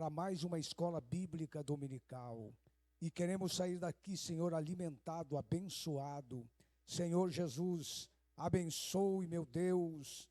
para mais uma escola bíblica dominical. E queremos sair daqui, Senhor, alimentado, abençoado. Senhor Jesus, abençoe, meu Deus,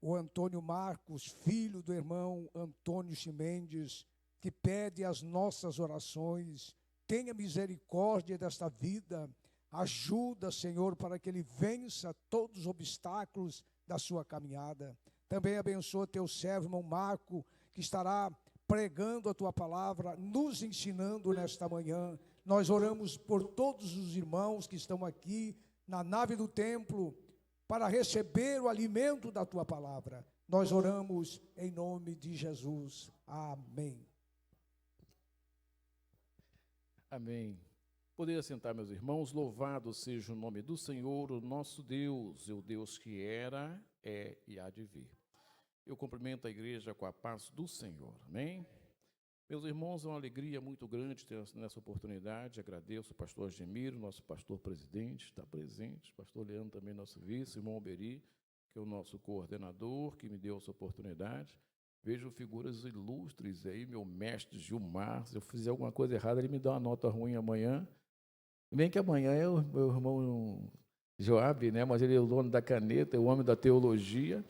o Antônio Marcos, filho do irmão Antônio Chimendes, que pede as nossas orações. Tenha misericórdia desta vida. Ajuda, Senhor, para que ele vença todos os obstáculos da sua caminhada. Também abençoa teu servo, irmão Marco, que estará pregando a tua palavra, nos ensinando nesta manhã. Nós oramos por todos os irmãos que estão aqui na nave do templo para receber o alimento da tua palavra. Nós oramos em nome de Jesus. Amém. Amém. Poder assentar, meus irmãos. Louvado seja o nome do Senhor, o nosso Deus, o Deus que era, é e há de vir. Eu cumprimento a igreja com a paz do Senhor. Amém? Meus irmãos, é uma alegria muito grande ter nessa oportunidade. Agradeço ao pastor Gemiro, nosso pastor presidente, está presente. Pastor Leandro também, nosso vice, irmão Alberi, que é o nosso coordenador, que me deu essa oportunidade. Vejo figuras ilustres aí, meu mestre Gilmar. Se eu fizer alguma coisa errada, ele me dá uma nota ruim amanhã. Bem que amanhã é o meu irmão Joabe, né? Mas ele é o dono da caneta, é o homem da teologia.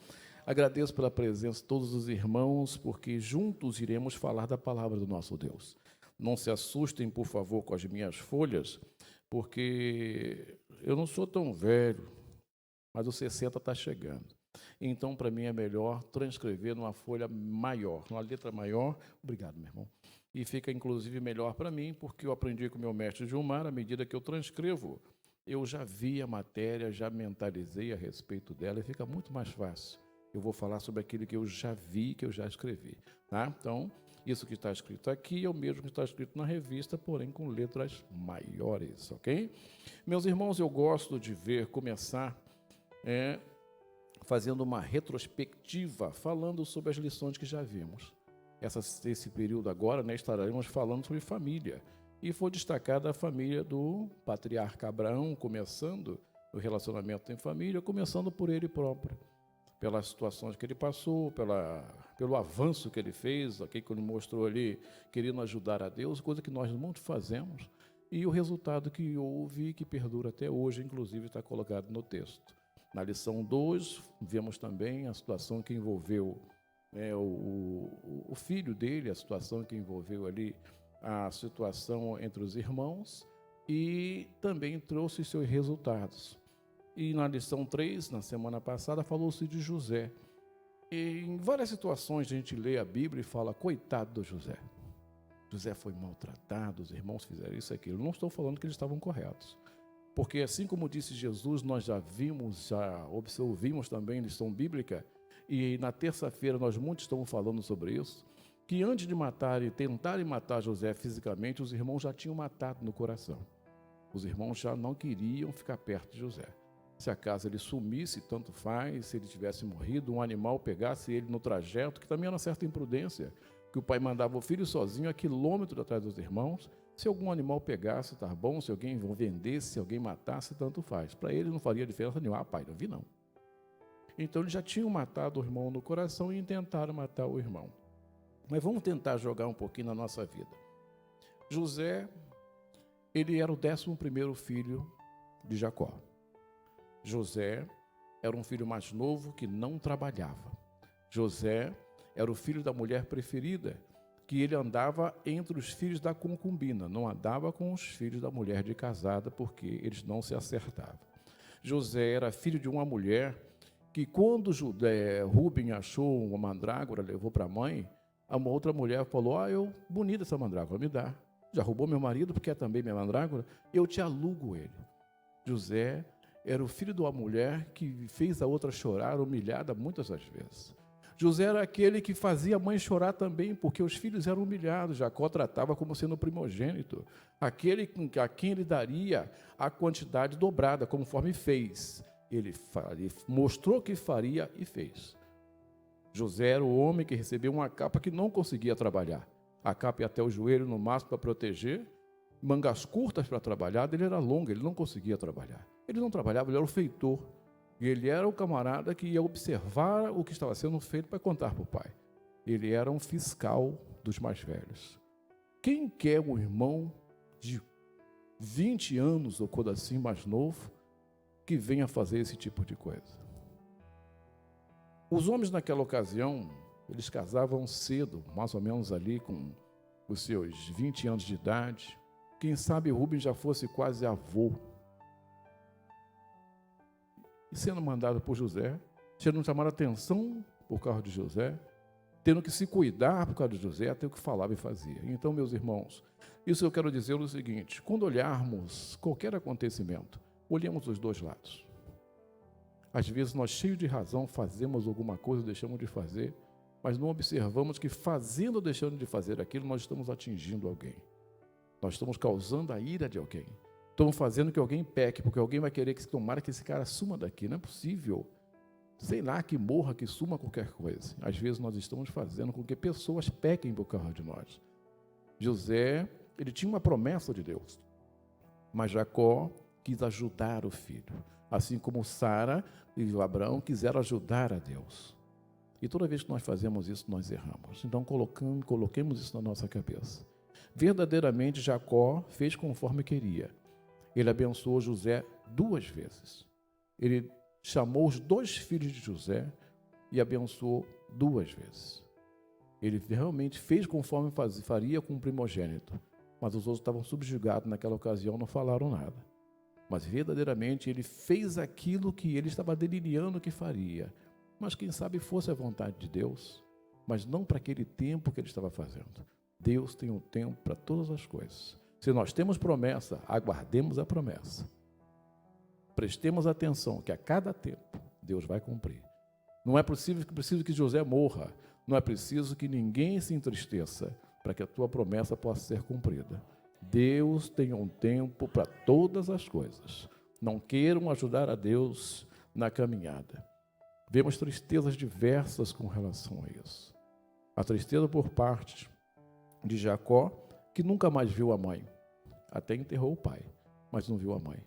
Agradeço pela presença de todos os irmãos, porque juntos iremos falar da palavra do nosso Deus. Não se assustem, por favor, com as minhas folhas, porque eu não sou tão velho, mas o 60 está chegando. Então, para mim, é melhor transcrever numa folha maior, numa letra maior. Obrigado, meu irmão. E fica, inclusive, melhor para mim, porque eu aprendi com o meu mestre Gilmar, à medida que eu transcrevo, eu já vi a matéria, já mentalizei a respeito dela, e fica muito mais fácil. Eu vou falar sobre aquilo que eu já vi, que eu já escrevi. Tá? Então, isso que está escrito aqui é o mesmo que está escrito na revista, porém com letras maiores, ok? Meus irmãos, eu gosto de ver começar fazendo uma retrospectiva, falando sobre as lições que já vimos. Esse período agora, né, estaremos falando sobre família. E foi destacada a família do patriarca Abraão, começando o relacionamento em família, começando por ele próprio, pelas situações que ele passou, pelo avanço que ele fez, aqui que ele mostrou ali, querendo ajudar a Deus, coisa que nós muito fazemos, e o resultado que houve e que perdura até hoje, inclusive está colocado no texto. Na lição 2, vemos também a situação que envolveu o filho dele, a situação que envolveu ali a situação entre os irmãos, e também trouxe seus resultados. E na lição 3, na semana passada, falou-se de José. E em várias situações a gente lê a Bíblia e fala, coitado do José. José foi maltratado, os irmãos fizeram isso e aquilo. Não estou falando que eles estavam corretos. Porque assim como disse Jesus, nós já ouvimos também lição bíblica, e na terça-feira nós muito estamos falando sobre isso, que antes de tentarem matar José fisicamente, os irmãos já tinham matado no coração. Os irmãos já não queriam ficar perto de José. Se acaso ele sumisse, tanto faz, se ele tivesse morrido, um animal pegasse ele no trajeto, que também era uma certa imprudência, que o pai mandava o filho sozinho a quilômetros atrás dos irmãos. Se algum animal pegasse, tá bom, se alguém vendesse, se alguém matasse, tanto faz. Para ele não faria diferença nenhuma. Pai, não vi não. Então eles já tinham matado o irmão no coração e tentaram matar o irmão. Mas vamos tentar jogar um pouquinho na nossa vida. José, ele era o 11º filho de Jacó. José era um filho mais novo que não trabalhava. José era o filho da mulher preferida, que ele andava entre os filhos da concubina, não andava com os filhos da mulher de casada, porque eles não se acertavam. José era filho de uma mulher que, quando Rubem achou uma mandrágora, levou para a mãe, a outra mulher falou, bonita essa mandrágora, me dá. Já roubou meu marido, porque é também minha mandrágora, eu te alugo ele. José era o filho de uma mulher que fez a outra chorar, humilhada muitas das vezes. José era aquele que fazia a mãe chorar também, porque os filhos eram humilhados. Jacó tratava como sendo primogênito, aquele a quem ele daria a quantidade dobrada, conforme fez. Ele mostrou que faria e fez. José era o homem que recebeu uma capa que não conseguia trabalhar. A capa ia até o joelho no máximo para proteger, mangas curtas para trabalhar, dele era longa, ele não conseguia trabalhar. Ele não trabalhava, ele era o feitor. E ele era o camarada que ia observar o que estava sendo feito para contar para o pai. ele era um fiscal dos mais velhos. Quem quer um irmão de 20 anos ou coisa assim mais novo que venha fazer esse tipo de coisa? Os homens naquela ocasião, eles casavam cedo, mais ou menos ali com os seus 20 anos de idade. Quem sabe Rubens já fosse quase avô. E sendo mandado por José, sendo chamado a atenção por causa de José, tendo que se cuidar por causa de José, até o que falava e fazia. Então, meus irmãos, isso eu quero dizer o seguinte: quando olharmos qualquer acontecimento, olhemos os dois lados. Às vezes nós, cheios de razão, fazemos alguma coisa, deixamos de fazer, mas não observamos que fazendo ou deixando de fazer aquilo, nós estamos atingindo alguém. Nós estamos causando a ira de alguém. Estamos fazendo que alguém peque, porque alguém vai querer que tomara que esse cara suma daqui. Não é possível. Sei lá, que morra, que suma qualquer coisa. Às vezes nós estamos fazendo com que pessoas pequem por causa de nós. José, ele tinha uma promessa de Deus, mas Jacó quis ajudar o filho, assim como Sara e Abraão quiseram ajudar a Deus. E toda vez que nós fazemos isso, nós erramos. Então coloquemos isso na nossa cabeça. Verdadeiramente, Jacó fez conforme queria. Ele abençoou José 2 vezes. Ele chamou os 2 filhos de José e abençoou 2 vezes. Ele realmente fez conforme faria com o primogênito, mas os outros estavam subjugados naquela ocasião, não falaram nada. Mas verdadeiramente ele fez aquilo que ele estava delirando que faria, mas quem sabe fosse a vontade de Deus, mas não para aquele tempo que ele estava fazendo. Deus tem um tempo para todas as coisas. Se nós temos promessa, aguardemos a promessa. Prestemos atenção que a cada tempo Deus vai cumprir. Não é preciso que José morra, não é preciso que ninguém se entristeça para que a tua promessa possa ser cumprida. Deus tem um tempo para todas as coisas. Não queiram ajudar a Deus na caminhada. Vemos tristezas diversas com relação a isso. A tristeza por parte de Jacó, que nunca mais viu a mãe. Até enterrou o pai, mas não viu a mãe.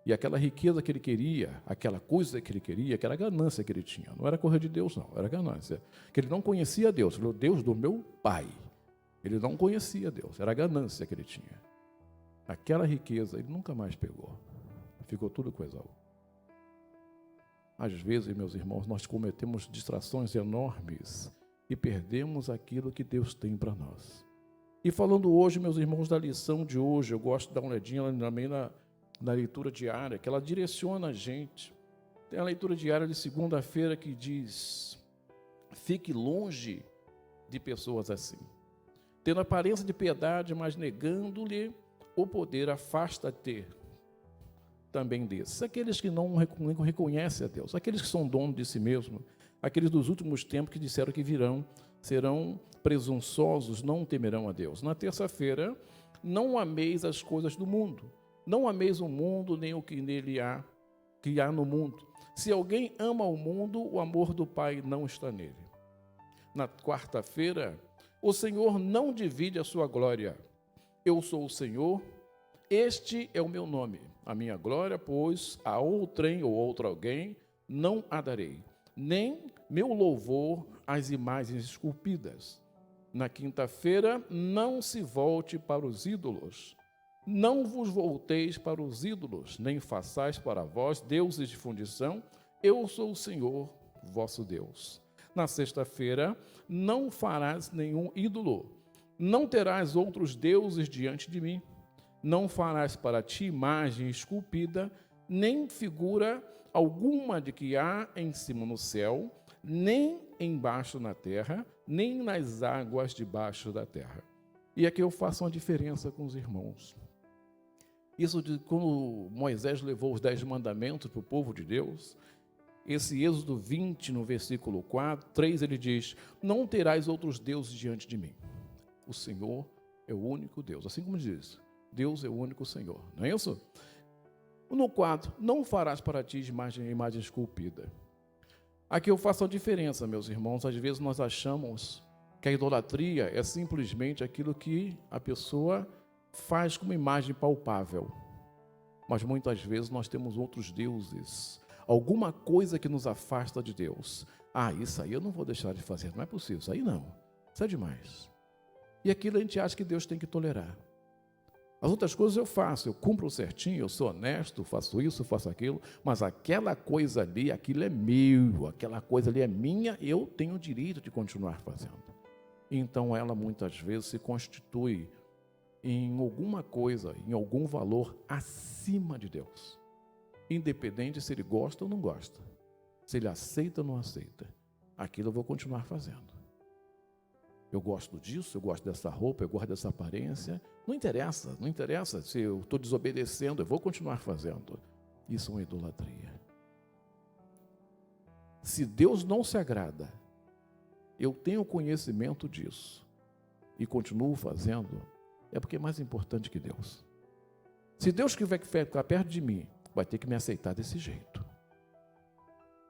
E aquela riqueza que ele queria, aquela coisa que ele queria, aquela ganância que ele tinha, não era coisa de Deus não, era ganância. Que ele não conhecia Deus, ele falou, Deus do meu pai. Ele não conhecia Deus, era a ganância que ele tinha. Aquela riqueza ele nunca mais pegou. Ficou tudo com Esaú. Às vezes, meus irmãos, nós cometemos distrações enormes e perdemos aquilo que Deus tem para nós. E falando hoje, meus irmãos, da lição de hoje, eu gosto de dar uma olhadinha também na leitura diária, que ela direciona a gente. Tem a leitura diária de segunda-feira que diz: fique longe de pessoas assim, tendo aparência de piedade, mas negando-lhe o poder, afasta-te também desses. Aqueles que não reconhecem a Deus, aqueles que são donos de si mesmos, aqueles dos últimos tempos que disseram que virão, serão presunçosos, não temerão a Deus. Na terça-feira, não ameis as coisas do mundo, não ameis o mundo, nem o que nele há, que há no mundo. Se alguém ama o mundo, o amor do Pai não está nele. Na quarta-feira, o Senhor não divide a sua glória. Eu sou o Senhor, este é o meu nome. A minha glória, pois, a outrem ou outro alguém não a darei, nem meu louvor às imagens esculpidas. Na quinta-feira, não se volte para os ídolos. Não vos volteis para os ídolos, nem façais para vós deuses de fundição. Eu sou o Senhor, vosso Deus. Na sexta-feira, não farás nenhum ídolo. Não terás outros deuses diante de mim. Não farás para ti imagem esculpida, nem figura alguma de que há em cima no céu, nem embaixo na terra, nem nas águas debaixo da terra. E aqui eu faço uma diferença com os irmãos. Isso de quando Moisés levou os 10 mandamentos para o povo de Deus, esse Êxodo 20, no versículo 3, ele diz: não terás outros deuses diante de mim. O Senhor é o único Deus. Assim como diz, Deus é o único Senhor. Não é isso? No 4, não farás para ti imagem esculpida. Aqui eu faço a diferença, meus irmãos. Às vezes nós achamos que a idolatria é simplesmente aquilo que a pessoa faz como imagem palpável. Mas muitas vezes nós temos outros deuses, alguma coisa que nos afasta de Deus. Isso aí eu não vou deixar de fazer, não é possível, isso aí não. Isso é demais. E aquilo a gente acha que Deus tem que tolerar. As outras coisas eu faço, eu cumpro certinho, eu sou honesto, faço isso, faço aquilo, mas aquela coisa ali, aquilo é meu, aquela coisa ali é minha, eu tenho o direito de continuar fazendo. Então ela muitas vezes se constitui em alguma coisa, em algum valor acima de Deus. Independente se ele gosta ou não gosta, se ele aceita ou não aceita, aquilo eu vou continuar fazendo. Eu gosto disso, eu gosto dessa roupa, eu gosto dessa aparência. Não interessa se eu estou desobedecendo, eu vou continuar fazendo. Isso é uma idolatria. Se Deus não se agrada, eu tenho conhecimento disso e continuo fazendo, é porque é mais importante que Deus. Se Deus quiser ficar perto de mim, vai ter que me aceitar desse jeito.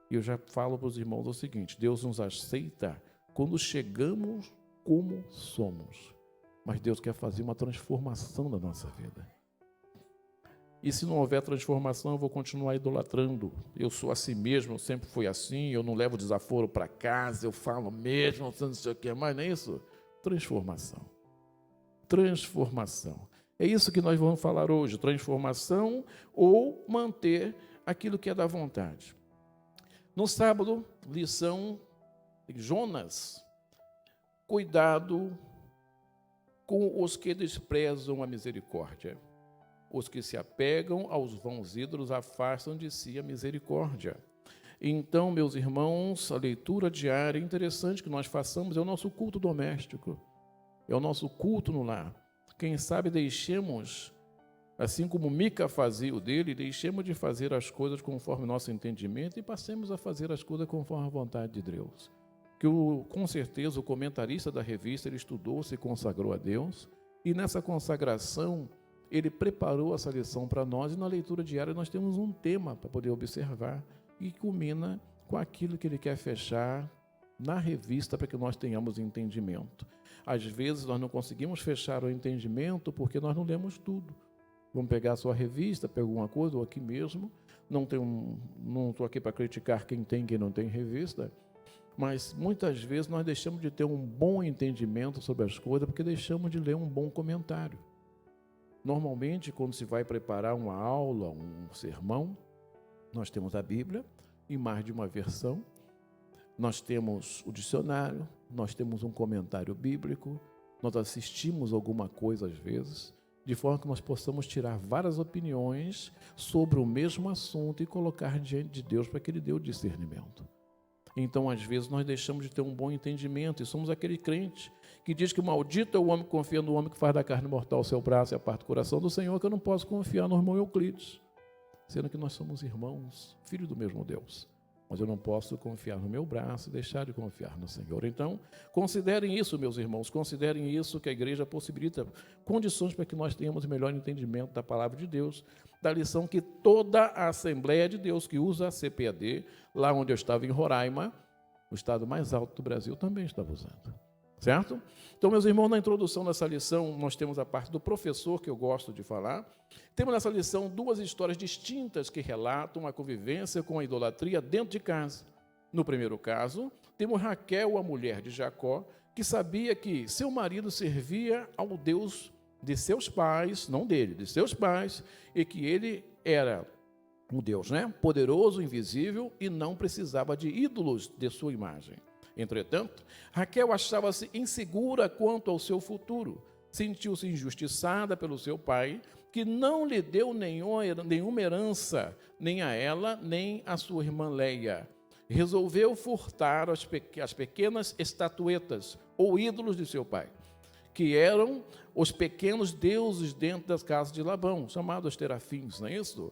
E eu já falo para os irmãos o seguinte: Deus nos aceita quando chegamos como somos, mas Deus quer fazer uma transformação da nossa vida. E se não houver transformação, eu vou continuar idolatrando. Eu sou assim mesmo, eu sempre fui assim, eu não levo desaforo para casa, eu falo mesmo, não sei o que mais, não é isso? Transformação. Transformação. É isso que nós vamos falar hoje, transformação ou manter aquilo que é da vontade. No sábado, lição de Jonas. Cuidado com os que desprezam a misericórdia. Os que se apegam aos vãos ídolos afastam de si a misericórdia. Então, meus irmãos, a leitura diária interessante que nós façamos é o nosso culto doméstico, é o nosso culto no lar. Quem sabe deixemos, assim como Mica fazia o dele, deixemos de fazer as coisas conforme nosso entendimento e passemos a fazer as coisas conforme a vontade de Deus. Que com certeza o comentarista da revista, ele estudou, se consagrou a Deus, e nessa consagração ele preparou essa lição para nós, e na leitura diária nós temos um tema para poder observar, e culmina com aquilo que ele quer fechar na revista para que nós tenhamos entendimento. Às vezes nós não conseguimos fechar o entendimento porque nós não lemos tudo. Vamos pegar a sua revista, pega alguma coisa, ou aqui mesmo, não estou aqui para criticar quem tem e quem não tem revista, mas muitas vezes nós deixamos de ter um bom entendimento sobre as coisas porque deixamos de ler um bom comentário. Normalmente, quando se vai preparar uma aula, um sermão, nós temos a Bíblia em mais de uma versão, nós temos o dicionário, nós temos um comentário bíblico, nós assistimos alguma coisa às vezes, de forma que nós possamos tirar várias opiniões sobre o mesmo assunto e colocar diante de Deus para que Ele dê o discernimento. Então, às vezes, nós deixamos de ter um bom entendimento e somos aquele crente que diz que maldito é o homem que confia no homem que faz da carne mortal o seu braço e aparta o coração do Senhor, que eu não posso confiar no irmão Euclides, sendo que nós somos irmãos, filhos do mesmo Deus. Mas eu não posso confiar no meu braço e deixar de confiar no Senhor. Então, considerem isso, meus irmãos, considerem isso, que a igreja possibilita condições para que nós tenhamos melhor entendimento da palavra de Deus, da lição que toda a Assembleia de Deus que usa a CPAD, lá onde eu estava em Roraima, o estado mais alto do Brasil, também estava usando. Certo? Então, meus irmãos, na introdução dessa lição, nós temos a parte do professor, que eu gosto de falar. Temos nessa lição duas histórias distintas que relatam a convivência com a idolatria dentro de casa. No primeiro caso, temos Raquel, a mulher de Jacó, que sabia que seu marido servia ao Deus de seus pais, não dele, de seus pais, e que ele era um Deus, poderoso, invisível, e não precisava de ídolos de sua imagem. Entretanto, Raquel achava-se insegura quanto ao seu futuro, sentiu-se injustiçada pelo seu pai, que não lhe deu nenhuma herança, nem a ela, nem a sua irmã Leia. Resolveu furtar as pequenas estatuetas ou ídolos de seu pai, que eram os pequenos deuses dentro das casas de Labão, chamados terafins, não é isso?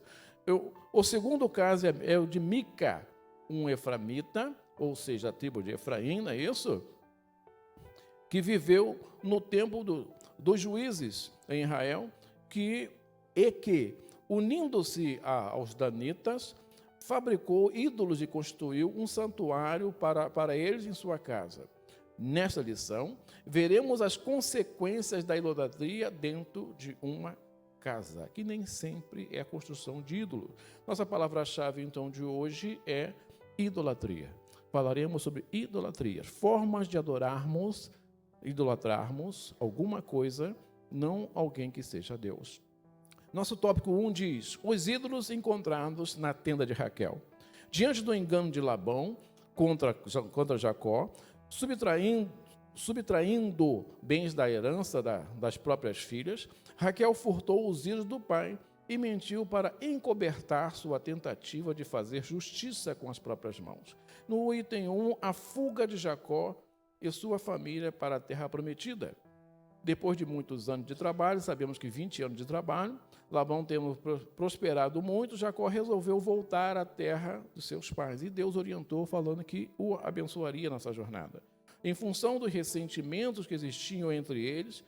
O segundo caso é o de Mica, um eframita, ou seja, a tribo de Efraim, não é isso? Que viveu no tempo dos juízes em Israel, que, unindo-se aos danitas, fabricou ídolos e construiu um santuário para eles em sua casa. Nesta lição, veremos as consequências da idolatria dentro de uma casa, que nem sempre é a construção de ídolo. Nossa palavra-chave, então, de hoje é idolatria. Falaremos sobre idolatria, formas de adorarmos idolatrarmos alguma coisa, não alguém que seja Deus. Nosso tópico 1 diz: os ídolos encontrados na tenda de Raquel. Diante do engano de Labão contra Jacó, subtraindo bens da herança das próprias filhas, Raquel furtou os ídolos do pai e mentiu para encobertar sua tentativa de fazer justiça com as próprias mãos. No item 1, a fuga de Jacó e sua família para a terra prometida. Depois de muitos anos de trabalho, sabemos que 20 anos de trabalho, Labão tendo prosperado muito, Jacó resolveu voltar à terra dos seus pais. E Deus orientou, falando que o abençoaria nessa jornada. Em função dos ressentimentos que existiam entre eles,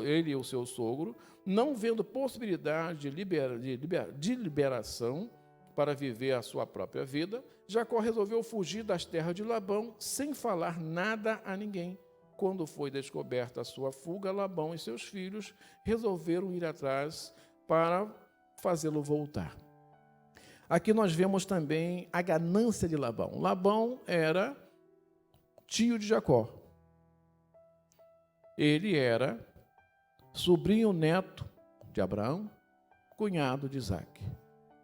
ele e o seu sogro, não vendo possibilidade de liberação para viver a sua própria vida, Jacó resolveu fugir das terras de Labão sem falar nada a ninguém. Quando foi descoberta a sua fuga, Labão e seus filhos resolveram ir atrás para fazê-lo voltar. Aqui nós vemos também a ganância de Labão. Labão era tio de Jacó. Ele era sobrinho neto de Abraão, cunhado de Isaque.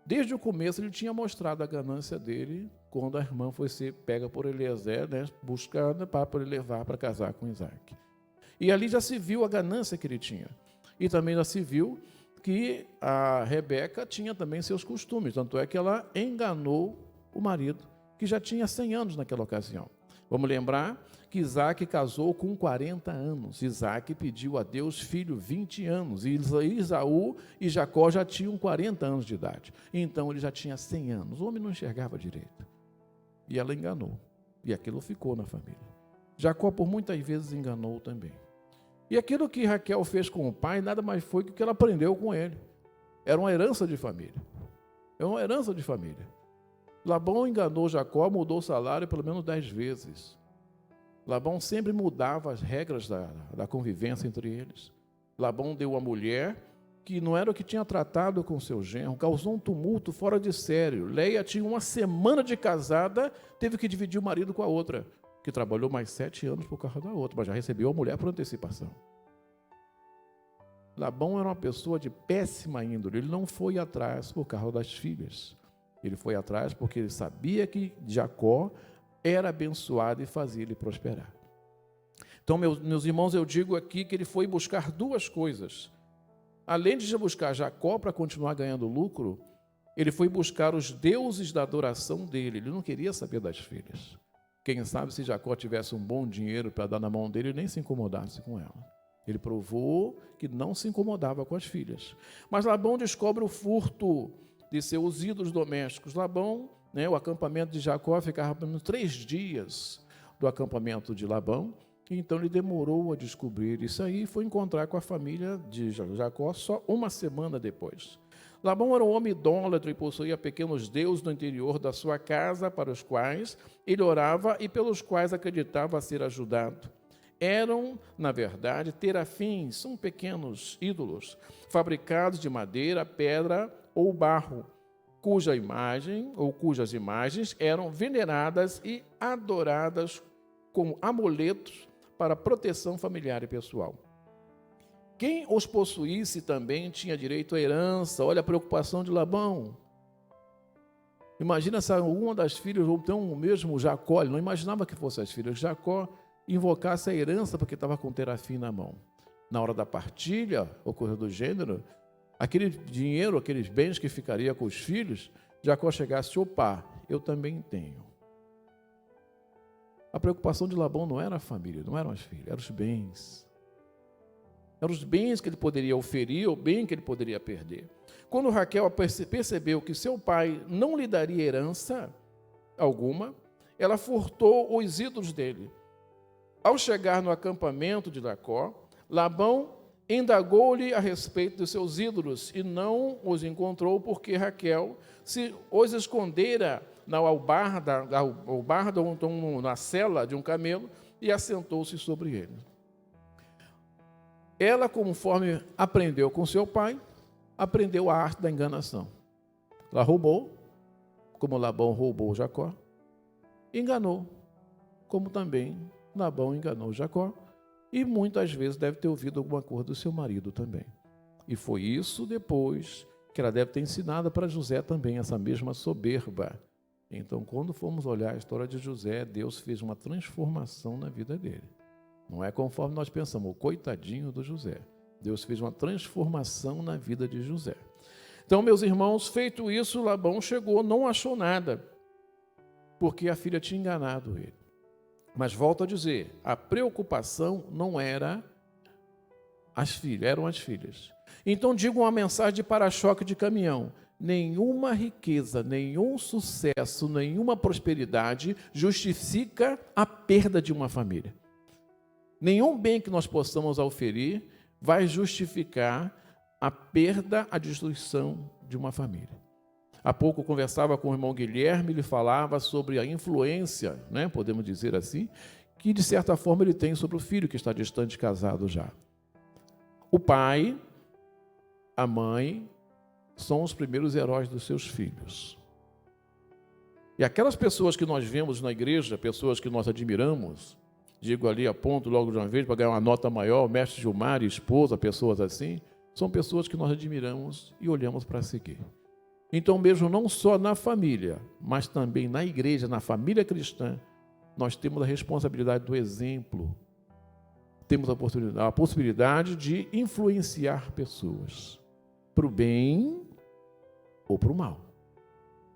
Desde o começo ele tinha mostrado a ganância dele quando a irmã foi ser pega por Eliezer, buscando para poder levar para casar com Isaque. E ali já se viu a ganância que ele tinha. E também já se viu que a Rebeca tinha também seus costumes, tanto é que ela enganou o marido, que já tinha 100 anos naquela ocasião. Vamos lembrar que Isaque casou com 40 anos. Isaque pediu a Deus filho 20 anos. E Esaú e Jacó já tinham 40 anos de idade. Então ele já tinha 100 anos. O homem não enxergava direito. E ela enganou. E aquilo ficou na família. Jacó por muitas vezes enganou também. E aquilo que Raquel fez com o pai, nada mais foi que o que ela aprendeu com ele. Era uma herança de família. É uma herança de família. Labão enganou Jacó, mudou o salário pelo menos 10 vezes. Labão sempre mudava as regras da convivência entre eles. Labão deu uma mulher que não era o que tinha tratado com seu genro, causou um tumulto fora de sério. Leia tinha 1 semana de casada, teve que dividir o marido com a outra, que trabalhou mais 7 anos por causa da outra, mas já recebeu a mulher por antecipação. Labão era uma pessoa de péssima índole, ele não foi atrás por causa das filhas. Ele foi atrás porque ele sabia que Jacó era abençoado e fazia ele prosperar. Então, meus irmãos, eu digo aqui que ele foi buscar 2 coisas. Além de buscar Jacó para continuar ganhando lucro, ele foi buscar os deuses da adoração dele. Ele não queria saber das filhas. Quem sabe se Jacó tivesse um bom dinheiro para dar na mão dele, ele nem se incomodasse com ela. Ele provou que não se incomodava com as filhas. Mas Labão descobre o furto de seus ídolos domésticos. Labão, o acampamento de Jacó ficava por 3 dias do acampamento de Labão, e então ele demorou a descobrir isso aí e foi encontrar com a família de Jacó só 1 semana depois. Labão era um homem idólatra e possuía pequenos deuses no interior da sua casa para os quais ele orava e pelos quais acreditava ser ajudado. Eram, na verdade, terafins, são pequenos ídolos, fabricados de madeira, pedra ou barro, cujas imagens eram veneradas e adoradas como amuletos para proteção familiar e pessoal. Quem os possuísse também tinha direito à herança. Olha a preocupação de Labão. Imagina se alguma das filhas, ou então o mesmo Jacó, ele não imaginava que fossem as filhas, Jacó invocasse a herança porque estava com terafim na mão. Na hora da partilha, ou coisa do gênero, aquele dinheiro, aqueles bens que ficaria com os filhos, Jacó chegasse, opa, eu também tenho. A preocupação de Labão não era a família, não eram as filhas, eram os bens. Eram os bens que ele poderia oferir, o bem que ele poderia perder. Quando Raquel percebeu que seu pai não lhe daria herança alguma, ela furtou os ídolos dele. Ao chegar no acampamento de Jacó, Labão indagou-lhe a respeito dos seus ídolos e não os encontrou porque Raquel os escondera na albarda ou então na sela de um camelo e assentou-se sobre ele. Ela, conforme aprendeu com seu pai, aprendeu a arte da enganação. Ela roubou, como Labão roubou Jacó, enganou, como também Labão enganou Jacó, e muitas vezes deve ter ouvido alguma coisa do seu marido também. E foi isso depois que ela deve ter ensinado para José também, essa mesma soberba. Então, quando formos olhar a história de José, Deus fez uma transformação na vida dele. Não é conforme nós pensamos, o coitadinho do José. Deus fez uma transformação na vida de José. Então, meus irmãos, feito isso, Labão chegou, não achou nada, porque a filha tinha enganado ele. Mas volto a dizer, a preocupação não era as filhas, eram as filhas. Então, digo uma mensagem de para-choque de caminhão. Nenhuma riqueza, nenhum sucesso, nenhuma prosperidade justifica a perda de uma família. Nenhum bem que nós possamos oferir vai justificar a perda, a destruição de uma família. Há pouco eu conversava com o irmão Guilherme, ele falava sobre a influência, né, podemos dizer assim, que de certa forma ele tem sobre o filho que está distante casado já. O pai, a mãe, são os primeiros heróis dos seus filhos. E aquelas pessoas que nós vemos na igreja, pessoas que nós admiramos, digo ali, aponto logo de uma vez para ganhar uma nota maior, o mestre Gilmar e esposa, pessoas assim, são pessoas que nós admiramos e olhamos para seguir. Então, mesmo não só na família, mas também na igreja, na família cristã, nós temos a responsabilidade do exemplo, temos a possibilidade de influenciar pessoas, para o bem ou para o mal.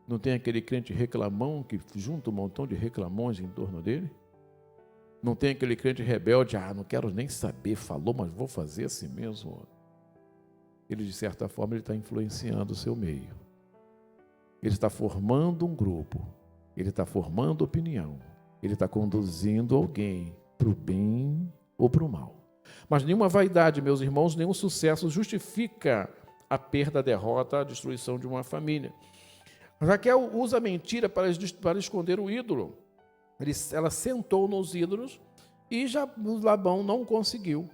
Não tem aquele crente reclamão que junta um montão de reclamões em torno dele? Não tem aquele crente rebelde, não quero nem saber, falou, mas vou fazer assim mesmo. Ele, de certa forma, ele está influenciando o seu meio. Ele está formando um grupo, ele está formando opinião, ele está conduzindo alguém para o bem ou para o mal. Mas nenhuma vaidade, meus irmãos, nenhum sucesso justifica a perda, a derrota, a destruição de uma família. Raquel usa a mentira para esconder o ídolo. Ela sentou nos ídolos e Labão não conseguiu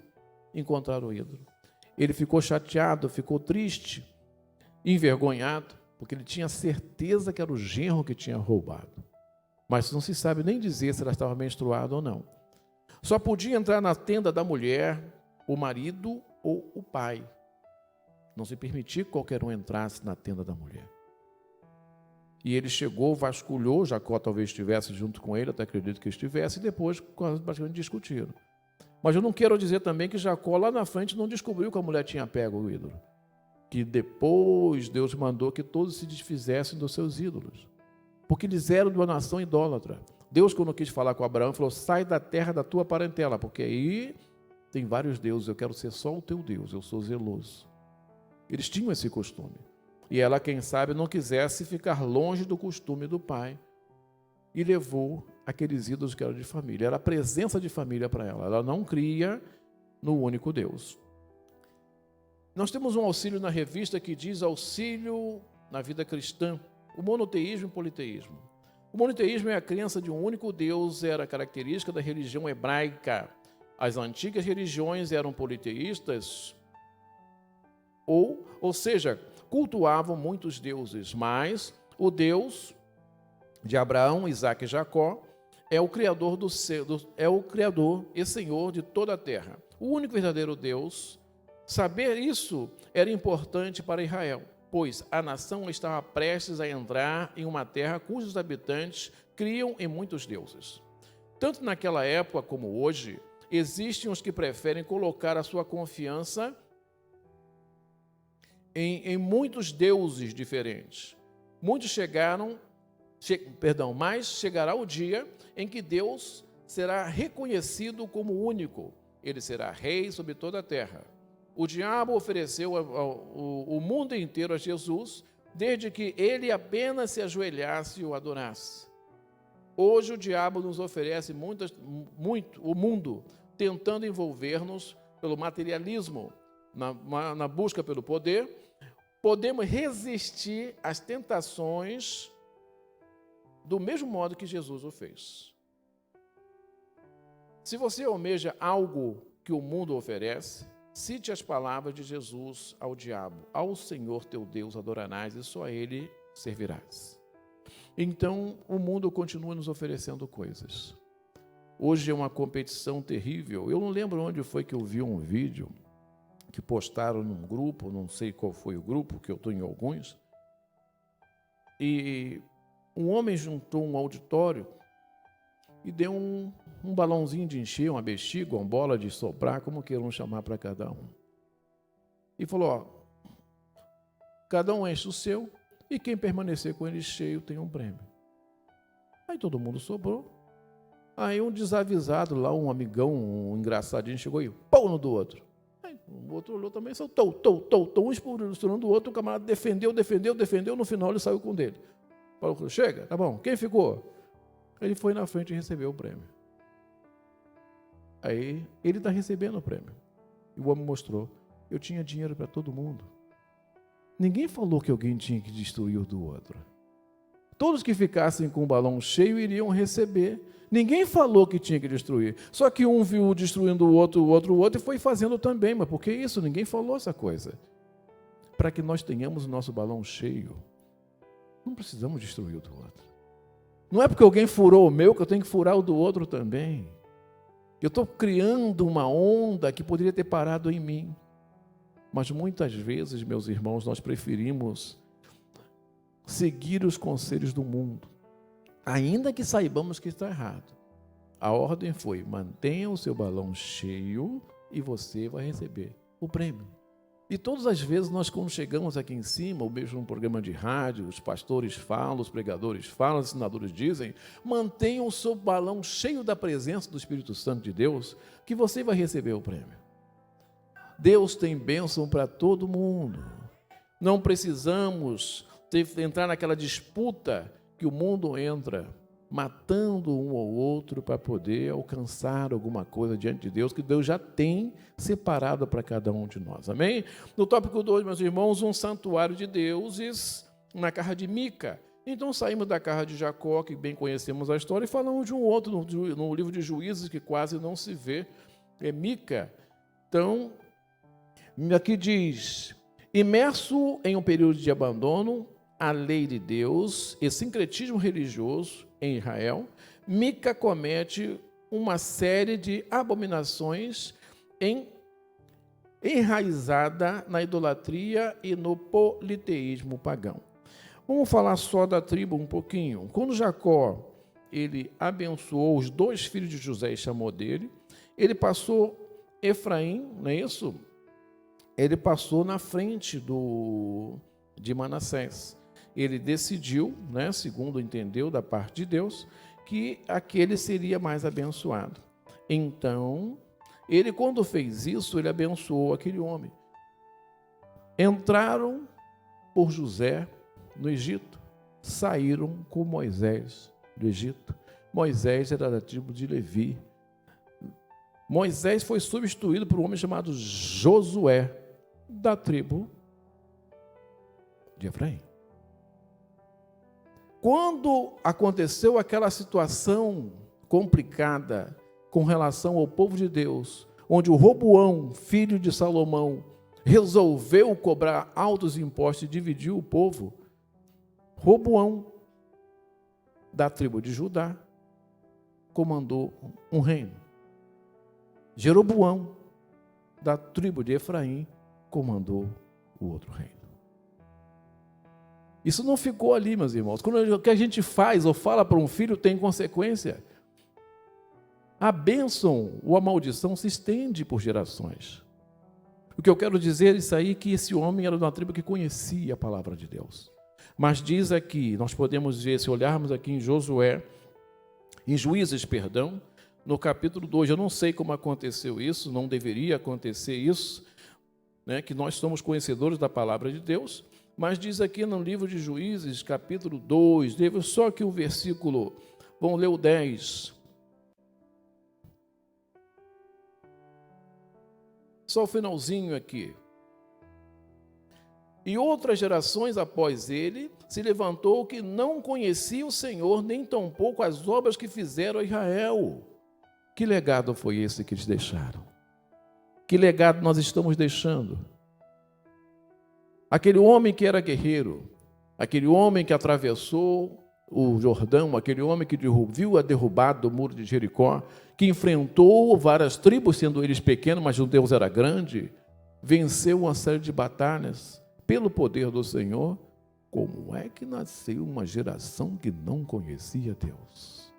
encontrar o ídolo. Ele ficou chateado, ficou triste, envergonhado, porque ele tinha certeza que era o genro que tinha roubado. Mas não se sabe nem dizer se ela estava menstruada ou não. Só podia entrar na tenda da mulher o marido ou o pai. Não se permitia que qualquer um entrasse na tenda da mulher. E ele chegou, vasculhou, Jacó talvez estivesse junto com ele, até acredito que estivesse, e depois basicamente discutiram. Mas eu não quero dizer também que Jacó lá na frente não descobriu que a mulher tinha pego o ídolo. Que depois Deus mandou que todos se desfizessem dos seus ídolos. Porque eles eram de uma nação idólatra. Deus, quando quis falar com Abraão, falou, sai da terra da tua parentela, porque aí tem vários deuses, eu quero ser só o teu Deus, eu sou zeloso. Eles tinham esse costume. E ela, quem sabe, não quisesse ficar longe do costume do pai e levou aqueles ídolos que eram de família. Era a presença de família para ela. Ela não cria no único Deus. Nós temos um auxílio na revista que diz auxílio na vida cristã, o monoteísmo e o politeísmo. O monoteísmo é a crença de um único Deus, era característica da religião hebraica. As antigas religiões eram politeístas, ou seja, cultuavam muitos deuses, mas o Deus de Abraão, Isaque e Jacó é o Criador é o Criador e Senhor de toda a terra. O único verdadeiro Deus. Saber isso era importante para Israel, pois a nação estava prestes a entrar em uma terra cujos habitantes criam em muitos deuses. Tanto naquela época como hoje, existem os que preferem colocar a sua confiança em muitos deuses diferentes. Mas chegará o dia em que Deus será reconhecido como único. Ele será rei sobre toda a terra. O diabo ofereceu o mundo inteiro a Jesus, desde que ele apenas se ajoelhasse e o adorasse. Hoje o diabo nos oferece muito o mundo, tentando envolver-nos pelo materialismo, na busca pelo poder. Podemos resistir às tentações do mesmo modo que Jesus o fez. Se você almeja algo que o mundo oferece, cite as palavras de Jesus ao diabo: ao Senhor teu Deus adorarás e só a Ele servirás. Então, o mundo continua nos oferecendo coisas. Hoje é uma competição terrível. Eu não lembro onde foi que eu vi um vídeo que postaram num grupo, não sei qual foi o grupo, que eu estou em alguns, e um homem juntou um auditório e deu um balãozinho de encher, uma bexiga, uma bola de soprar, como queiram chamar para cada um. E falou, ó, cada um enche o seu e quem permanecer com ele cheio tem um prêmio. Aí todo mundo sobrou. Aí um desavisado lá, um amigão, um engraçadinho, chegou e pau no do outro. Aí o outro olhou também, soltou, um estourando o outro, o camarada defendeu, no final ele saiu com o dele. Falou, chega, tá bom, quem ficou? Ele foi na frente e recebeu o prêmio. Aí ele está recebendo o prêmio. E o homem mostrou, eu tinha dinheiro para todo mundo. Ninguém falou que alguém tinha que destruir o do outro. Todos que ficassem com o balão cheio iriam receber. Ninguém falou que tinha que destruir. Só que um viu destruindo o outro, e foi fazendo também. Mas por que isso? Ninguém falou essa coisa. Para que nós tenhamos o nosso balão cheio, não precisamos destruir o do outro. Não é porque alguém furou o meu que eu tenho que furar o do outro também. Eu estou criando uma onda que poderia ter parado em mim. Mas muitas vezes, meus irmãos, nós preferimos seguir os conselhos do mundo, ainda que saibamos que está errado. A ordem foi, mantenha o seu balão cheio e você vai receber o prêmio. E todas as vezes nós, quando chegamos aqui em cima, ou mesmo num programa de rádio, os pastores falam, os pregadores falam, os ensinadores dizem, mantenham o seu balão cheio da presença do Espírito Santo de Deus, que você vai receber o prêmio. Deus tem bênção para todo mundo. Não precisamos entrar naquela disputa que o mundo entra, matando um ou outro para poder alcançar alguma coisa diante de Deus, que Deus já tem separado para cada um de nós. Amém? No tópico 2, meus irmãos, um santuário de deuses na casa de Mica. Então saímos da casa de Jacó, que bem conhecemos a história, e falamos de um outro no livro de Juízes, que quase não se vê, é Mica. Então, aqui diz, imerso em um período de abandono, a lei de Deus e sincretismo religioso em Israel, Mica comete uma série de abominações enraizada na idolatria e no politeísmo pagão. Vamos falar só da tribo um pouquinho. Quando Jacó ele abençoou os 2 filhos de José e chamou dele, ele passou Efraim, não é isso? Ele passou na frente de Manassés. Ele decidiu, né, segundo entendeu da parte de Deus, que aquele seria mais abençoado. Então, ele quando fez isso, ele abençoou aquele homem. Entraram por José no Egito, saíram com Moisés do Egito. Moisés era da tribo de Levi. Moisés foi substituído por um homem chamado Josué, da tribo de Efraim. Quando aconteceu aquela situação complicada com relação ao povo de Deus, onde o Roboão, filho de Salomão, resolveu cobrar altos impostos e dividiu o povo, Roboão, da tribo de Judá, comandou um reino. Jeroboão, da tribo de Efraim, comandou o outro reino. Isso não ficou ali, meus irmãos. Quando o que a gente faz ou fala para um filho tem consequência. A bênção ou a maldição se estende por gerações. O que eu quero dizer é isso aí, que esse homem era de uma tribo que conhecia a palavra de Deus. Mas diz aqui, nós podemos ver, se olharmos aqui em em Juízes, no capítulo 2, eu não sei como aconteceu isso, não deveria acontecer isso, né, que nós somos conhecedores da palavra de Deus, mas diz aqui no livro de Juízes, capítulo 2, só que o versículo, vamos ler o 10. Só o finalzinho aqui. E outras gerações após ele se levantou que não conhecia o Senhor, nem tampouco as obras que fizeram a Israel. Que legado foi esse que eles deixaram? Que legado nós estamos deixando? Aquele homem que era guerreiro, aquele homem que atravessou o Jordão, aquele homem que viu a derrubada do muro de Jericó, que enfrentou várias tribos, sendo eles pequenos, mas o Deus era grande, venceu uma série de batalhas pelo poder do Senhor. Como é que nasceu uma geração que não conhecia Deus?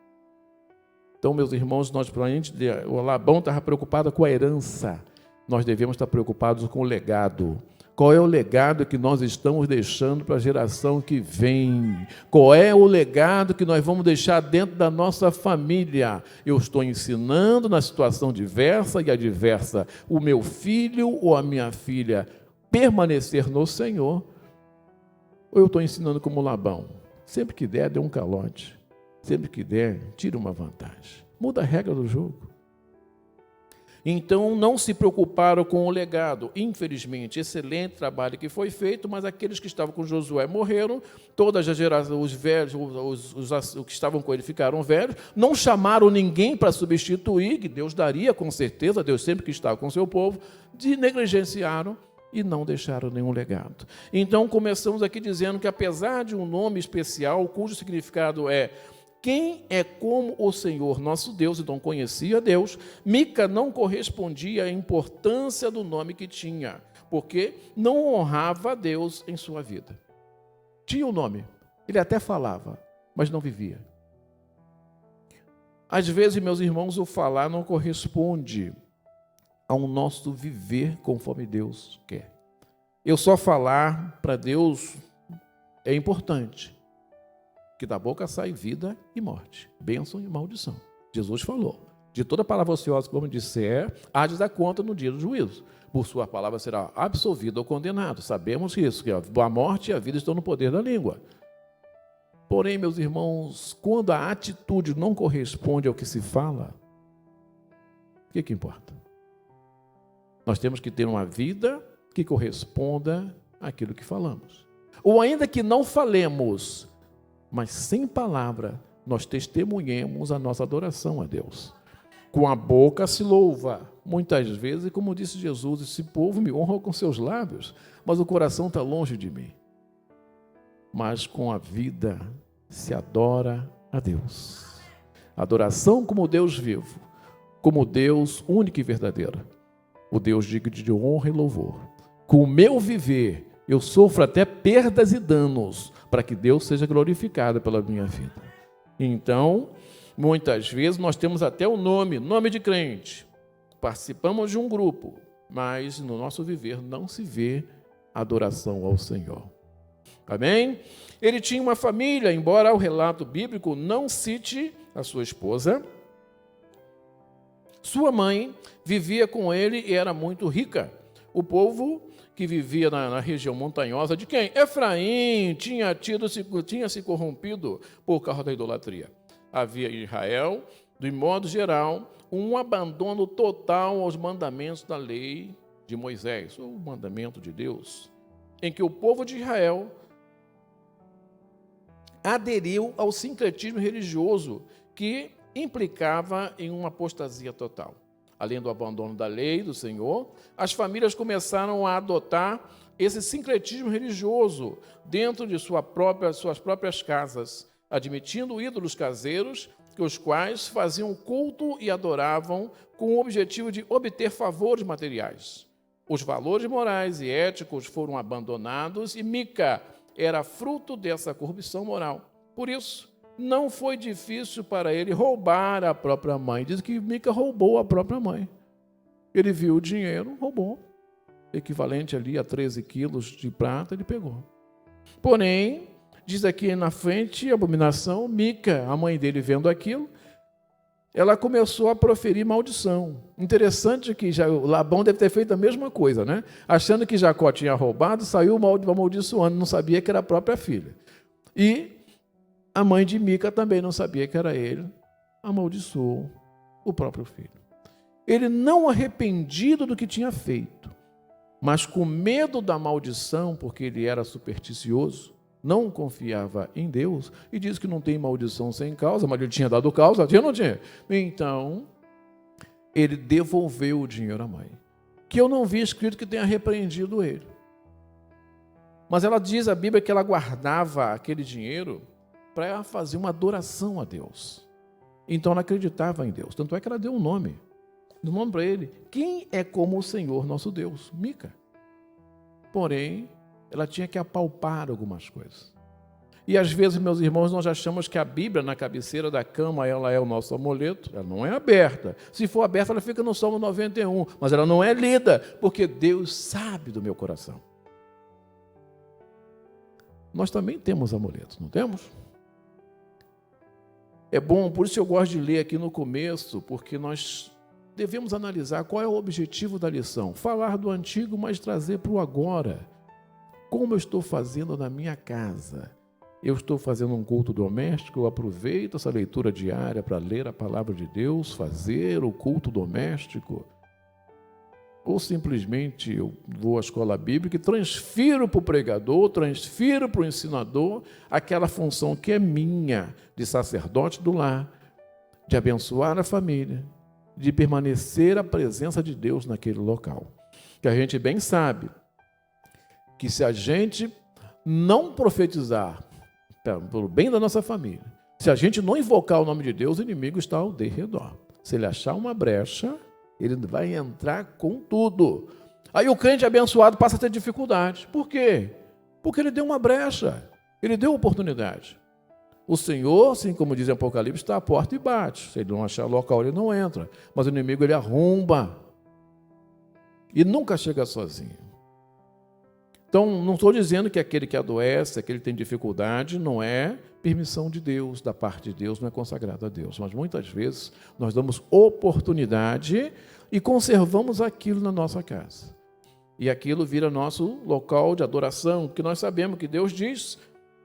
Então, meus irmãos, o Labão estava preocupado com a herança, nós devemos estar preocupados com o legado. Qual é o legado que nós estamos deixando para a geração que vem? Qual é o legado que nós vamos deixar dentro da nossa família? Eu estou ensinando na situação diversa e adversa o meu filho ou a minha filha permanecer no Senhor, ou eu estou ensinando como Labão? Sempre que der, dê um calote. Sempre que der, tire uma vantagem. Muda a regra do jogo. Então, não se preocuparam com o legado. Infelizmente, excelente trabalho que foi feito, mas aqueles que estavam com Josué morreram, todas as gerações, os velhos, os que estavam com ele ficaram velhos, não chamaram ninguém para substituir, que Deus daria, com certeza, Deus sempre que estava com o seu povo, negligenciaram e não deixaram nenhum legado. Então, começamos aqui dizendo que, apesar de um nome especial, cujo significado é quem é como o Senhor nosso Deus, então conhecia Deus, Mica não correspondia à importância do nome que tinha, porque não honrava a Deus em sua vida. Tinha um nome, ele até falava, mas não vivia. Às vezes, meus irmãos, o falar não corresponde ao nosso viver conforme Deus quer. Eu só falar para Deus é importante, que da boca sai vida e morte, bênção e maldição. Jesus falou, de toda palavra ociosa, como disser, há de dar conta no dia do juízo. Por sua palavra será absolvido ou condenado. Sabemos isso, que a morte e a vida estão no poder da língua. Porém, meus irmãos, quando a atitude não corresponde ao que se fala, o que importa? Nós temos que ter uma vida que corresponda àquilo que falamos. Ou ainda que não falemos, mas sem palavra, nós testemunhemos a nossa adoração a Deus. Com a boca se louva, muitas vezes, como disse Jesus, esse povo me honra com seus lábios, mas o coração está longe de mim. Mas com a vida se adora a Deus. Adoração como Deus vivo, como Deus único e verdadeiro, o Deus digno de honra e louvor. Com o meu viver, eu sofro até perdas e danos, para que Deus seja glorificado pela minha vida. Então, muitas vezes nós temos até o nome de crente, participamos de um grupo, mas no nosso viver não se vê adoração ao Senhor. Amém? Ele tinha uma família, embora o relato bíblico não cite a sua esposa. Sua mãe vivia com ele e era muito rica. O povo que vivia na região montanhosa de quem? Efraim tinha se corrompido por causa da idolatria. Havia em Israel, de modo geral, um abandono total aos mandamentos da lei de Moisés, o mandamento de Deus, em que o povo de Israel aderiu ao sincretismo religioso que implicava em uma apostasia total. Além do abandono da lei do Senhor, as famílias começaram a adotar esse sincretismo religioso dentro de suas próprias casas, admitindo ídolos caseiros, os quais faziam culto e adoravam com o objetivo de obter favores materiais. Os valores morais e éticos foram abandonados e Mica era fruto dessa corrupção moral. Por isso, não foi difícil para ele roubar a própria mãe. Diz que Mica roubou a própria mãe. Ele viu o dinheiro, roubou. Equivalente ali a 13 quilos de prata, ele pegou. Porém, diz aqui na frente, abominação, Mica, a mãe dele vendo aquilo, ela começou a proferir maldição. Interessante que Labão deve ter feito a mesma coisa, né? Achando que Jacó tinha roubado, saiu amaldiçoando, não sabia que era a própria filha. E a mãe de Mica também não sabia que era ele, amaldiçoou o próprio filho. Ele não arrependido do que tinha feito, mas com medo da maldição, porque ele era supersticioso, não confiava em Deus, e diz que não tem maldição sem causa, mas ele tinha dado causa, tinha ou não tinha? Então, ele devolveu o dinheiro à mãe, que eu não vi escrito que tenha repreendido ele. Mas ela diz, a Bíblia, que ela guardava aquele dinheiro para fazer uma adoração a Deus. Então ela acreditava em Deus. Tanto é que ela deu um nome para ele. Quem é como o Senhor nosso Deus? Mica. Porém, ela tinha que apalpar algumas coisas. E às vezes, meus irmãos, nós achamos que a Bíblia na cabeceira da cama, ela é o nosso amuleto. Ela não é aberta. Se for aberta, ela fica no Salmo 91. Mas ela não é lida, porque Deus sabe do meu coração. Nós também temos amuletos, não temos? É bom, por isso eu gosto de ler aqui no começo, porque nós devemos analisar qual é o objetivo da lição. Falar do antigo, mas trazer para o agora. Como eu estou fazendo na minha casa? Eu estou fazendo um culto doméstico, eu aproveito essa leitura diária para ler a palavra de Deus, fazer o culto doméstico. Ou simplesmente eu vou à escola bíblica e transfiro para o pregador, transfiro para o ensinador aquela função que é minha, de sacerdote do lar, de abençoar a família, de permanecer a presença de Deus naquele local. Que a gente bem sabe que se a gente não profetizar pelo bem da nossa família, se a gente não invocar o nome de Deus, o inimigo está ao derredor. Se ele achar uma brecha, ele vai entrar com tudo. Aí o crente abençoado passa a ter dificuldade. Por quê? Porque ele deu uma brecha, ele deu oportunidade. O Senhor, assim como diz em Apocalipse, está à porta e bate. Se ele não achar local, ele não entra. Mas o inimigo, ele arromba. E nunca chega sozinho. Então, não estou dizendo que aquele que adoece, aquele que tem dificuldade, não é permissão de Deus, da parte de Deus, não é consagrado a Deus. Mas muitas vezes nós damos oportunidade e conservamos aquilo na nossa casa. E aquilo vira nosso local de adoração, que nós sabemos que Deus diz,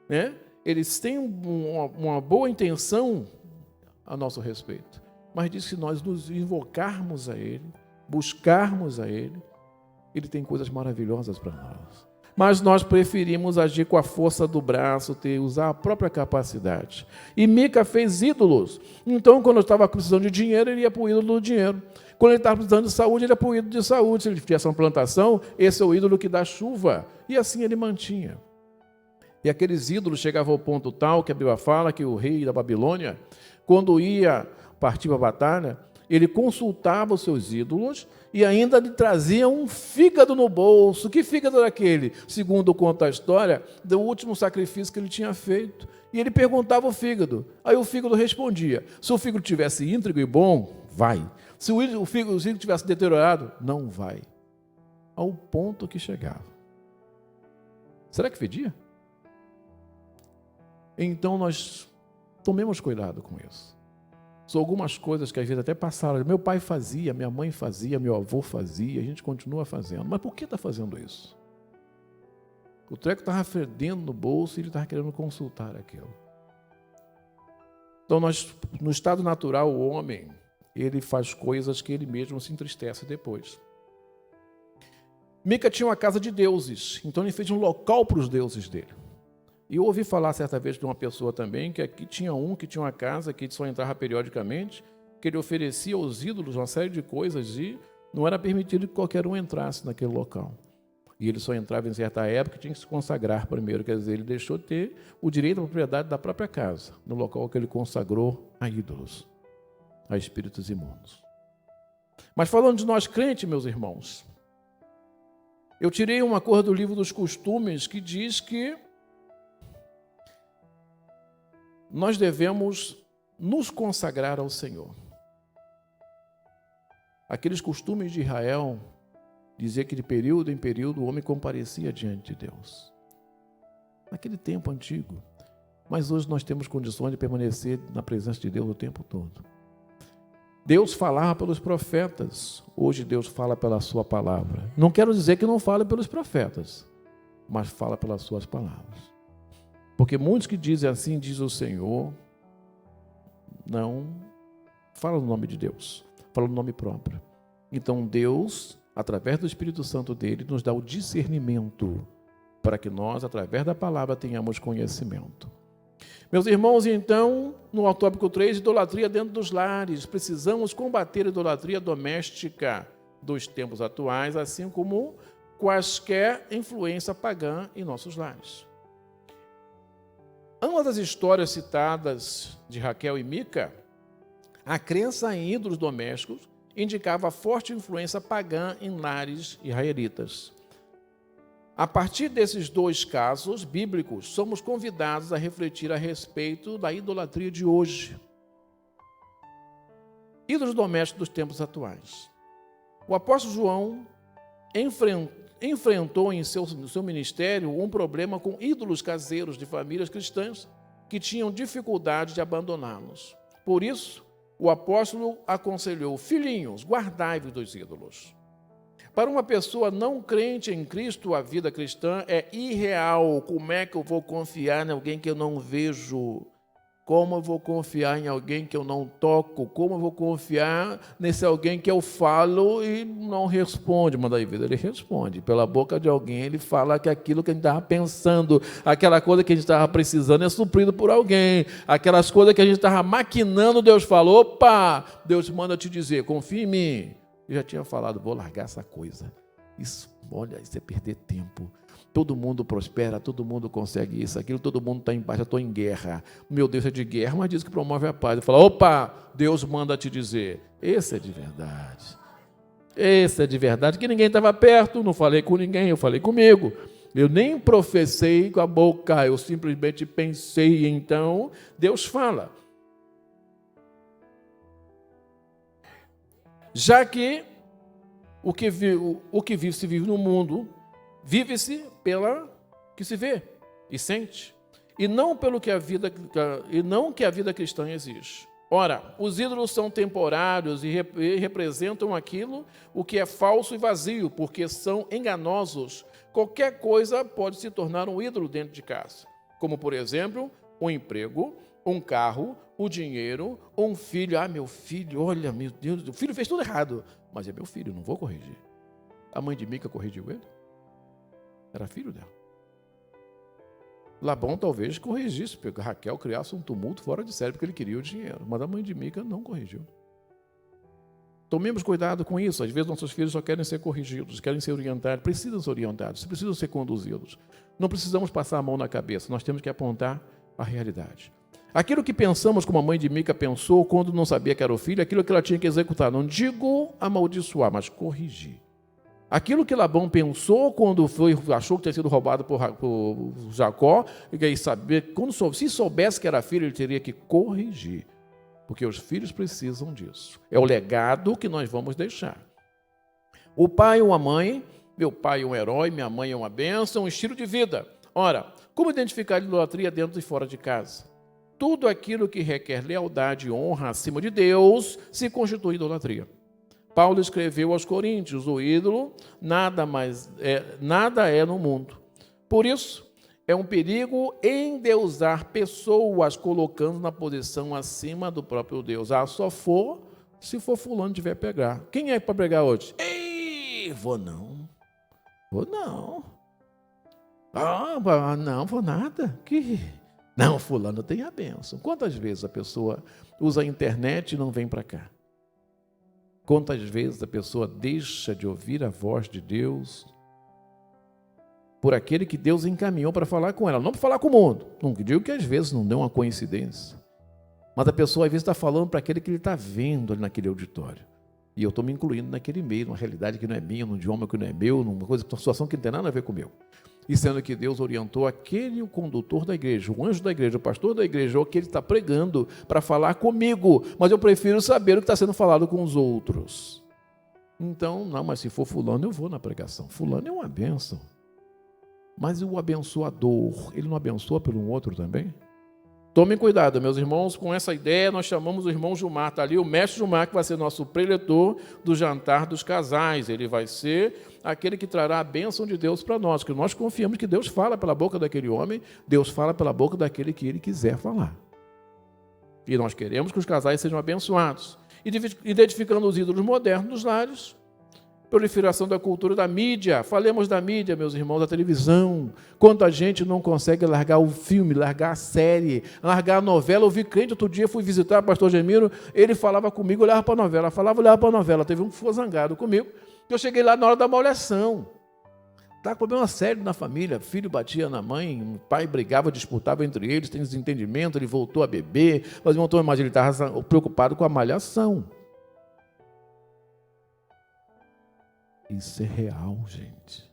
né? Eles têm uma boa intenção a nosso respeito, mas diz que nós nos invocarmos a Ele, buscarmos a Ele, Ele tem coisas maravilhosas para nós. Mas nós preferimos agir com a força do braço, usar a própria capacidade. E Mica fez ídolos. Então, quando eu estava precisando de dinheiro, ele ia para o ídolo do dinheiro. Quando ele estava precisando de saúde, ele ia para o ídolo de saúde. Se ele tivesse uma plantação, esse é o ídolo que dá chuva. E assim ele mantinha. E aqueles ídolos chegavam ao ponto tal, que a Bíblia fala, que o rei da Babilônia, quando ia partir para a batalha, ele consultava os seus ídolos e ainda lhe trazia um fígado no bolso. Que fígado era aquele? Segundo conta a história, do último sacrifício que ele tinha feito. E ele perguntava ao fígado. Aí o fígado respondia. Se o fígado tivesse íntegro e bom, vai. Se o fígado tivesse deteriorado, não vai. Ao ponto que chegava. Será que fedia? Então nós tomemos cuidado com isso. São algumas coisas que às vezes até passaram. Meu pai fazia, minha mãe fazia, meu avô fazia, a gente continua fazendo. Mas por que está fazendo isso? O treco estava fedendo no bolso e ele estava querendo consultar aquilo. Então, no estado natural, o homem, ele faz coisas que ele mesmo se entristece depois. Mica tinha uma casa de deuses, então ele fez um local para os deuses dele. E eu ouvi falar certa vez de uma pessoa também, que aqui tinha que tinha uma casa que só entrava periodicamente, que ele oferecia aos ídolos uma série de coisas e não era permitido que qualquer um entrasse naquele local. E ele só entrava em certa época e tinha que se consagrar primeiro, quer dizer, ele deixou de ter o direito à propriedade da própria casa, no local que ele consagrou a ídolos, a espíritos imundos. Mas falando de nós crentes, meus irmãos, eu tirei uma coisa do livro dos costumes que diz que nós devemos nos consagrar ao Senhor. Aqueles costumes de Israel dizia que de período em período o homem comparecia diante de Deus. Naquele tempo antigo. Mas hoje nós temos condições de permanecer na presença de Deus o tempo todo. Deus falava pelos profetas. Hoje Deus fala pela sua palavra. Não quero dizer que não fala pelos profetas, mas fala pelas suas palavras. Porque muitos que dizem assim, diz o Senhor, não fala no nome de Deus, fala no nome próprio. Então Deus, através do Espírito Santo dele, nos dá o discernimento para que nós, através da palavra, tenhamos conhecimento. Meus irmãos, então, no tópico 3, idolatria dentro dos lares. Precisamos combater a idolatria doméstica dos tempos atuais, assim como quaisquer influência pagã em nossos lares. Ambas as histórias citadas de Raquel e Mica, a crença em ídolos domésticos indicava forte influência pagã em lares israelitas. A partir desses dois casos bíblicos, somos convidados a refletir a respeito da idolatria de hoje. Ídolos domésticos dos tempos atuais. O apóstolo João enfrentou em seu ministério um problema com ídolos caseiros de famílias cristãs que tinham dificuldade de abandoná-los. Por isso, o apóstolo aconselhou: filhinhos, guardai-vos dos ídolos. Para uma pessoa não crente em Cristo, a vida cristã é irreal. Como é que eu vou confiar em alguém que eu não vejo? Como eu vou confiar em alguém que eu não toco? Como eu vou confiar nesse alguém que eu falo e não responde? Mas daí, ele responde. Pela boca de alguém, ele fala que aquilo que a gente estava pensando, aquela coisa que a gente estava precisando é suprido por alguém. Aquelas coisas que a gente estava maquinando, Deus falou: opa, Deus manda te dizer, confia em mim. Eu já tinha falado, vou largar essa coisa. Isso, olha, isso é perder tempo. Todo mundo prospera, todo mundo consegue isso, aquilo, todo mundo está em paz, eu estou em guerra. Meu Deus é de guerra, mas diz que promove a paz. Eu falo, opa, Deus manda te dizer. Esse é de verdade. Esse é de verdade, que ninguém estava perto, não falei com ninguém, eu falei comigo. Eu nem professei com a boca, eu simplesmente pensei, então Deus fala. Já que o que vive se vive no mundo, vive-se pela que se vê e sente, e não pelo que a vida cristã exige. Ora, os ídolos são temporários e representam aquilo o que é falso e vazio, porque são enganosos. Qualquer coisa pode se tornar um ídolo dentro de casa, como, por exemplo, um emprego, um carro, o dinheiro, um filho. Ah, meu filho, olha, meu Deus, o filho fez tudo errado, mas é meu filho, não vou corrigir. A mãe de Mica corrigiu ele? Era filho dela. Labão talvez corrigisse, porque Raquel criasse um tumulto fora de série, porque ele queria o dinheiro, mas a mãe de Mica não corrigiu. Tomemos cuidado com isso. Às vezes nossos filhos só querem ser corrigidos, querem ser orientados, precisam ser orientados, precisam ser conduzidos. Não precisamos passar a mão na cabeça, nós temos que apontar a realidade. Aquilo que pensamos como a mãe de Mica pensou quando não sabia que era o filho, aquilo que ela tinha que executar. Não digo amaldiçoar, mas corrigir. Aquilo que Labão pensou quando achou que tinha sido roubado por Jacó, e saber, se soubesse que era filho, ele teria que corrigir. Porque os filhos precisam disso. É o legado que nós vamos deixar. O pai ou a mãe, meu pai é um herói, minha mãe é uma bênção, um estilo de vida. Ora, como identificar a idolatria dentro e fora de casa? Tudo aquilo que requer lealdade e honra acima de Deus se constitui idolatria. Paulo escreveu aos Coríntios, o ídolo nada é no mundo. Por isso, é um perigo endeusar pessoas colocando na posição acima do próprio Deus. Ah, só se for fulano tiver pegar. Quem é para pregar hoje? Ei, vou não. Ah, não vou nada. Não, fulano tem a bênção. Quantas vezes a pessoa usa a internet e não vem para cá? Quantas vezes a pessoa deixa de ouvir a voz de Deus por aquele que Deus encaminhou para falar com ela, não para falar com o mundo. Não digo que às vezes não deu uma coincidência, mas a pessoa às vezes está falando para aquele que ele está vendo ali naquele auditório. E eu estou me incluindo naquele meio, numa realidade que não é minha, num idioma que não é meu, numa situação que não tem nada a ver com o meu. E sendo que Deus orientou o condutor da igreja, o anjo da igreja, o pastor da igreja, ou que ele está pregando para falar comigo, mas eu prefiro saber o que está sendo falado com os outros. Então, não, mas se for fulano, eu vou na pregação. Fulano é uma bênção. Mas o abençoador, ele não abençoa pelo outro também? Tomem cuidado, meus irmãos, com essa ideia nós chamamos o irmão Gilmar, está ali o mestre Gilmar, que vai ser nosso preletor do jantar dos casais. Ele vai ser aquele que trará a bênção de Deus para nós, que nós confiamos que Deus fala pela boca daquele homem, Deus fala pela boca daquele que ele quiser falar. E nós queremos que os casais sejam abençoados. Identificando os ídolos modernos dos lares, proliferação da cultura da mídia. Falemos da mídia, meus irmãos, da televisão. Quanta gente não consegue largar o filme, largar a série, largar a novela. Eu vi crente, outro dia fui visitar o pastor Gemiro, ele falava comigo, olhava para a novela, olhava para a novela. Teve um que ficou zangado comigo. Eu cheguei lá na hora da malhação. Está com problema sério na família, filho batia na mãe, o pai brigava, disputava entre eles, tem desentendimento, ele voltou a beber, mas ele estava preocupado com a malhação. Isso é real, gente.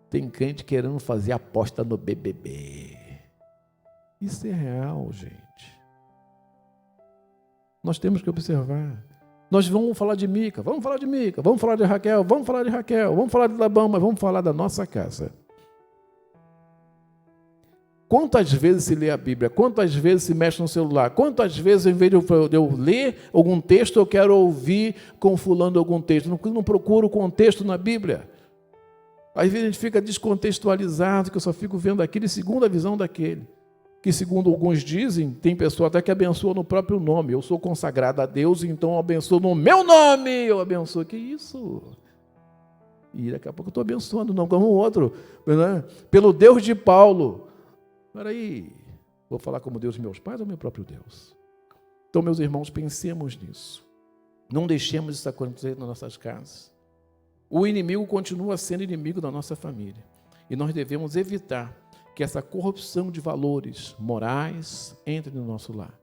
Tem crente querendo fazer aposta no BBB. Isso é real, gente. Nós temos que observar. Nós vamos falar de Mica, vamos falar de Mica, vamos falar de Raquel, vamos falar de Raquel, vamos falar de Labão, mas vamos falar da nossa casa. Quantas vezes se lê a Bíblia? Quantas vezes se mexe no celular? Quantas vezes, em vez de eu ler algum texto, eu quero ouvir com fulano algum texto? Não procuro contexto na Bíblia. Às vezes a gente fica descontextualizado, que eu só fico vendo aquele segundo a visão daquele. Que, segundo alguns dizem, tem pessoa até que abençoa no próprio nome. Eu sou consagrado a Deus, então eu abençoo no meu nome. Eu abençoo. Que isso? E daqui a pouco eu estou abençoando, não como o outro. Né? Pelo Deus de Paulo. Espera aí. Vou falar como Deus de meus pais ou meu próprio Deus? Então, meus irmãos, pensemos nisso. Não deixemos isso acontecer nas nossas casas. O inimigo continua sendo inimigo da nossa família. E nós devemos evitar que essa corrupção de valores morais entre no nosso lar.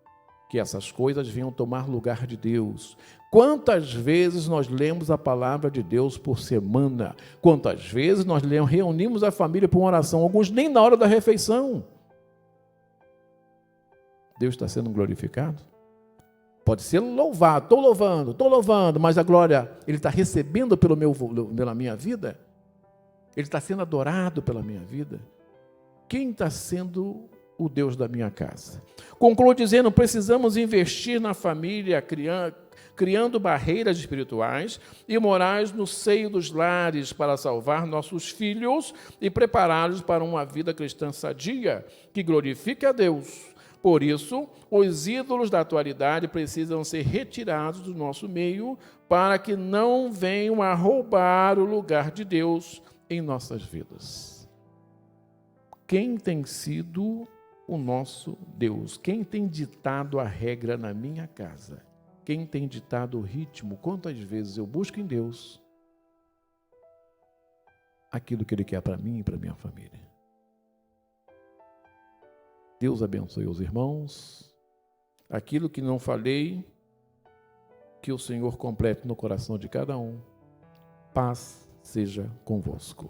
Que essas coisas venham tomar lugar de Deus. Quantas vezes nós lemos a palavra de Deus por semana? Quantas vezes nós reunimos a família para uma oração? Alguns nem na hora da refeição. Deus está sendo glorificado? Pode ser louvado, estou louvando, mas a glória, Ele está recebendo pela minha vida? Ele está sendo adorado pela minha vida? Quem está sendo o Deus da minha casa? Concluo dizendo, precisamos investir na família, criando barreiras espirituais e morais no seio dos lares para salvar nossos filhos e prepará-los para uma vida cristã sadia, que glorifique a Deus. Por isso, os ídolos da atualidade precisam ser retirados do nosso meio para que não venham a roubar o lugar de Deus em nossas vidas. Quem tem sido o nosso Deus? Quem tem ditado a regra na minha casa? Quem tem ditado o ritmo? Quantas vezes eu busco em Deus aquilo que Ele quer para mim e para minha família? Deus abençoe os irmãos. Aquilo que não falei, que o Senhor complete no coração de cada um. Paz seja convosco.